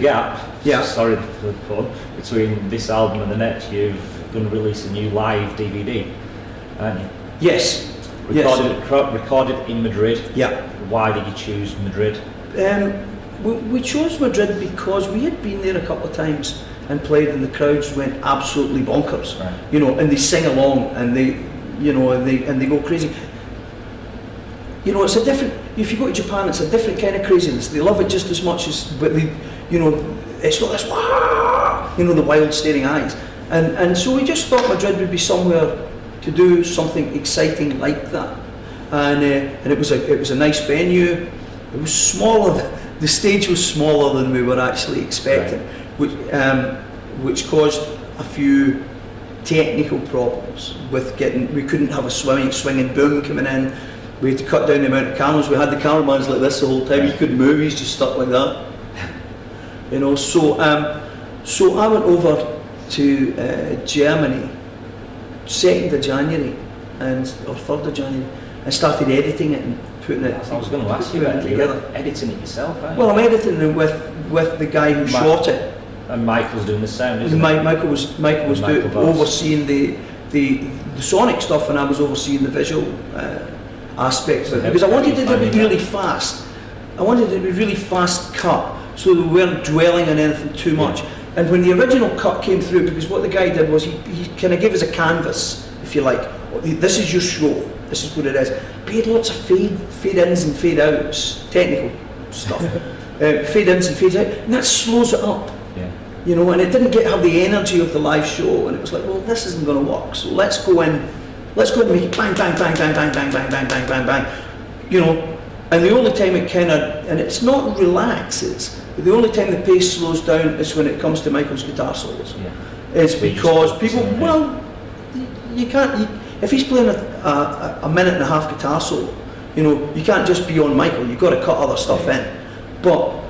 gap, Yeah. sorry for the pun, between this album and the next, you're going to release a new live DVD, aren't you? Yes. Yes. Recorded in Madrid. Yeah. Why did you choose Madrid? We chose Madrid because we had been there a couple of times and played, and the crowds went absolutely bonkers. Right. You know, and they sing along, and they, you know, and they go crazy. You know, it's a different. If you go to Japan, it's a different kind of craziness. They love it just as much as, but they, you know, it's not this, wah, you know, the wild staring eyes. And so we just thought Madrid would be somewhere to do something exciting like that. And it was a nice venue. It was smaller. The stage was smaller than we were actually expecting, right. which caused a few technical problems with getting. We couldn't have a swinging boom coming in. We had to cut down the amount of cameras. We had the cameramans like this the whole time. He couldn't move. He's just stuck like that. You know. So I went over to Germany, 2nd of January, or 3rd of January, and started editing it and putting it. I was going to ask you about it. You're editing it yourself, aren't you? Well, I'm editing it with the guy who shot it. And Michael's doing the sound, isn't Michael was overseeing the sonic stuff, and I was overseeing the visual aspects of it, because I wanted it to be really fast. I wanted it to be really fast cut, so we weren't dwelling on anything too much. And when the original cut came through, because what the guy did was he kind of gave us a canvas, if you like. This is your show. This is what it is. But he had lots of fade ins and fade outs, technical stuff. Fade ins and fade out, and that slows it up. Yeah. You know, and it didn't have the energy of the live show, and it was like, well, this isn't going to work. So let's go in and make it bang, bang, bang, bang, bang, bang, bang, bang, bang, bang, bang. You know, and the only time it kind of, and it's not relaxes, but the only time the pace slows down is when it comes to Michael's guitar solos. Yeah. It's because people, well, you can't, if he's playing a minute and a half guitar solo, you know, you can't just be on Michael, you've got to cut other stuff in. But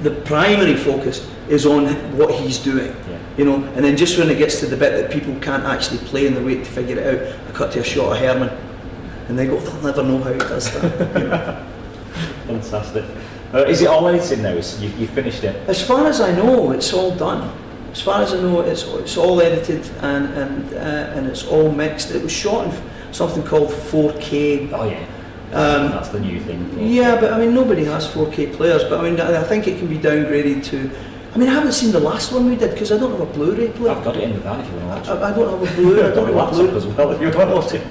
the primary focus is on what he's doing, you know, and then just when it gets to the bit that people can't actually play and they wait to figure it out, I cut to a shot of Herman, and they go, they'll never know how he does that. You know. Fantastic. Is it all edited now? You finished it? As far as I know, it's all done. As far as I know, it's all edited and it's all mixed. It was shot in something called 4K. Oh yeah. That's the new thing. 4K. Yeah, but I mean, nobody has 4K players. But I mean, I think it can be downgraded to. I mean, I haven't seen the last one we did because I don't have a Blu-ray player. I've got it in the van if you want to watch it. I don't have a Blu-ray. I don't have a Blu-ray as well if you want to watch it.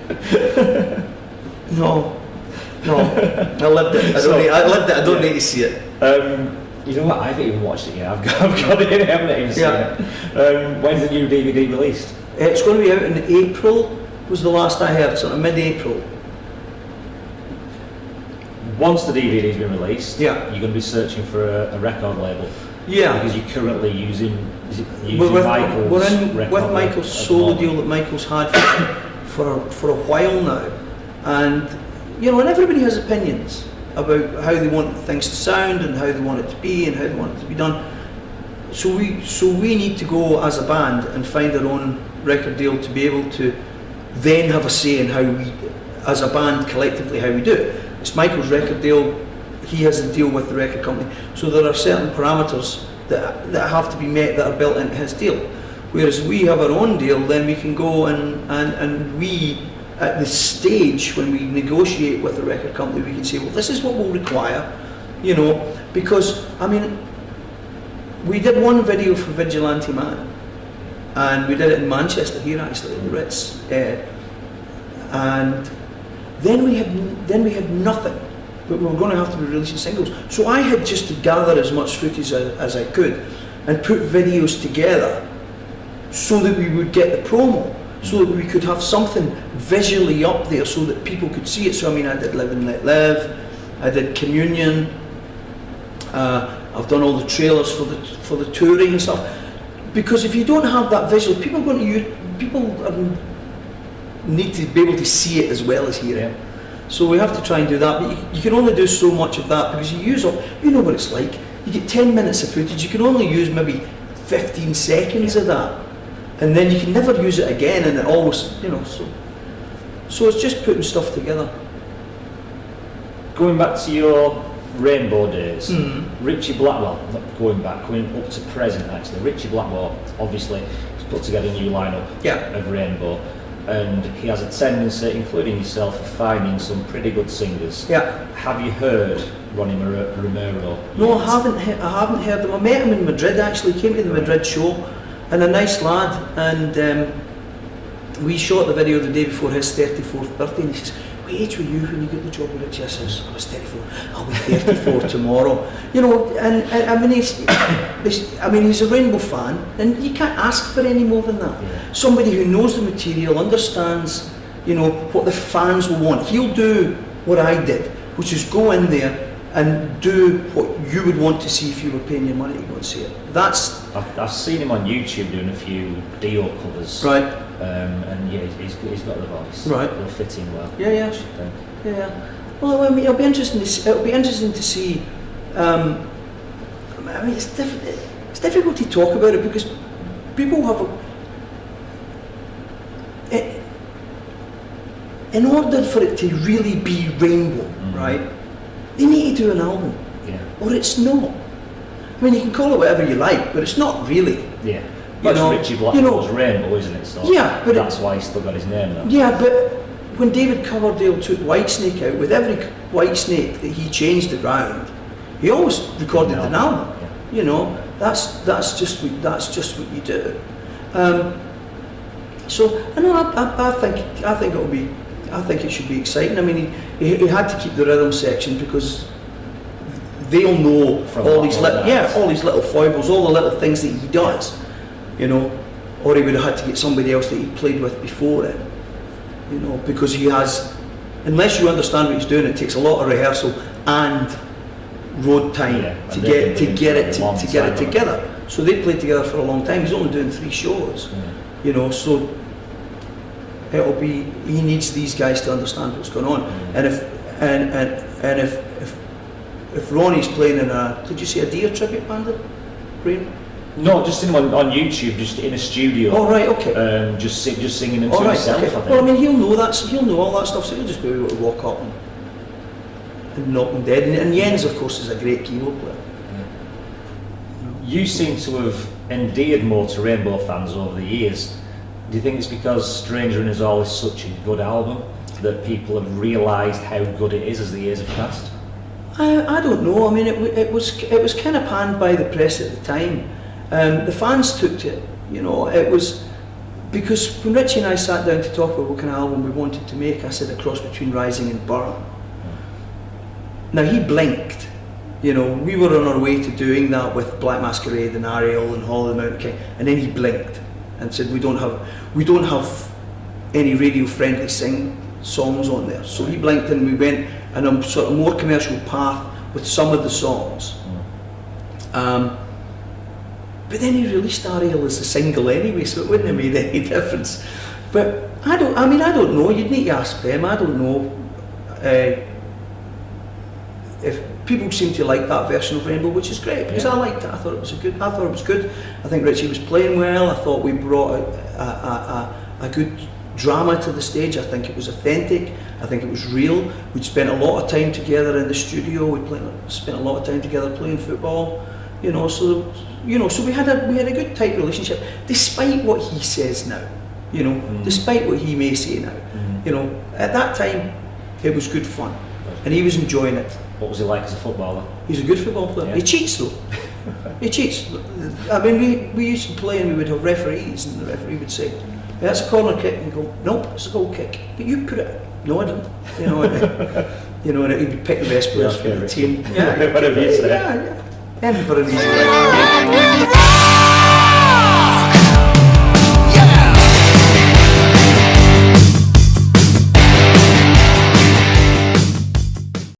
No, I lived it. I lived it. I don't need to see it. You know what? I haven't even watched it yet. I've got it in. I haven't even seen it. When's the new DVD released? It's going to be out in April. Was the last I heard, sort of mid-April. Once the DVD's been released, you're going to be searching for a record label. Yeah. Because you're currently using Michael's record with Michael's solo deal that Michael's had for a while now, and you know, and everybody has opinions about how they want things to sound and how they want it to be and how they want it to be done. So we need to go as a band and find our own record deal to be able to then have a say in how we, as a band collectively, how we do it. It's Michael's record deal. He has a deal with the record company. So there are certain parameters that have to be met that are built into his deal. Whereas we have our own deal, then we can go and we, at the stage when we negotiate with the record company, we can say, well, this is what we'll require, you know, because, I mean, we did one video for Vigilante Man, and we did it in Manchester here actually, at the Ritz, and then we had nothing, but we were going to have to be releasing singles. So I had just to gather as much footage as I could and put videos together so that we would get the promo, so that we could have something visually up there so that people could see it. So I mean, I did Live and Let Live, I did Communion, I've done all the trailers for the touring and stuff. Because if you don't have that visual, people need to be able to see it as well as hear it. So we have to try and do that, but you can only do so much of that because you use up, you know what it's like, you get 10 minutes of footage, you can only use maybe 15 seconds of that, and then you can never use it again, and it always, you know, so it's just putting stuff together. Going back to your Rainbow days, Mm-hmm. Ritchie Blackmore, going up to present actually, Ritchie Blackmore obviously has put together a new lineup of Rainbow, and he has a tendency, including yourself, of finding some pretty good singers. Yeah. Have you heard Ronnie Romero? No, I haven't heard him. I met him in Madrid actually, came to the Madrid show, and a nice lad, and we shot the video the day before his 34th birthday, and he says, "What age were you when you got the job with Ritchie?" I says, "I was 34, I'll be 34 tomorrow." You know, and I mean, he's a Rainbow fan, and you can't ask for any more than that. Yeah. Somebody who knows the material, understands, you know, what the fans will want. He'll do what I did, which is go in there and do what you would want to see if you were paying your money to go and see it. I've seen him on YouTube doing a few Dio covers. Right. And yeah, he's got the voice. Right. It'll fit in well. Yeah. I should think. Yeah. Well, I mean, it'll be interesting to see. I mean, it's difficult to talk about it because people have in order for it to really be Rainbow, right? They need to do an album, or it's not. I mean, you can call it whatever you like, but it's not really. Yeah. That's Ritchie Blackmore's Rainbow, isn't it? So but that's why he's still got his name now. Yeah, but when David Coverdale took Whitesnake out, with every Whitesnake that he changed around, he always recorded an album. Yeah. You know, that's just what you do. So I think it should be exciting. I mean, he had to keep the rhythm section because they'll know all these little foibles, all the little things that he does. You know, or he would have had to get somebody else that he played with before him. You know, because he has, unless you understand what he's doing, it takes a lot of rehearsal and road time to get it together. So they played together for a long time. He's only doing 3 shows. You know, so he needs these guys to understand what's going on. And if Ronnie's playing in did you say a Deer tribute band? Rain? No, just on YouTube, just in a studio. Oh right, okay. Just singing them to himself. Okay. I think. Well, I mean, he'll know all that stuff, so he'll just be able to walk up and knock them dead. And Jens, of course, is a great keyboard player. You seem to have endeared more to Rainbow fans over the years. Do you think it's because Stranger in Us All is such a good album that people have realised how good it is as the years have passed? I don't know. I mean, it was kind of panned by the press at the time. The fans took to it. You know, it was because when Ritchie and I sat down to talk about what kind of album we wanted to make, I said a cross between Rising and Burn. Now he blinked. You know, we were on our way to doing that with Black Masquerade and Ariel and Hall of the Mountain King, and then he blinked and said we don't have any radio friendly songs on there. So he blinked and we went on a sort of more commercial path with some of the songs. But then he released Ariel as a single anyway, so it wouldn't have made any difference. But I don't know. You'd need to ask them. I don't know if people seem to like that version of Rainbow, which is great because I liked it. I thought it was good. I think Ritchie was playing well. I thought we brought a good drama to the stage. I think it was authentic. I think it was real. We'd spent a lot of time together in the studio. We spent a lot of time together playing football. You know, so we had a good tight relationship, despite what he says now. You know, despite what he may say now. You know, at that time, it was good fun, and he was enjoying it. What was he like as a footballer? He's a good football player. Yeah. He cheats though. He cheats. I mean, we used to play and we would have referees, and the referee would say, "That's a corner kick," and he'd go, "No, it's a goal kick." But you put it. No, I didn't. You know, and he'd pick the best players for the team. Whatever you say. Yeah. And for a reason.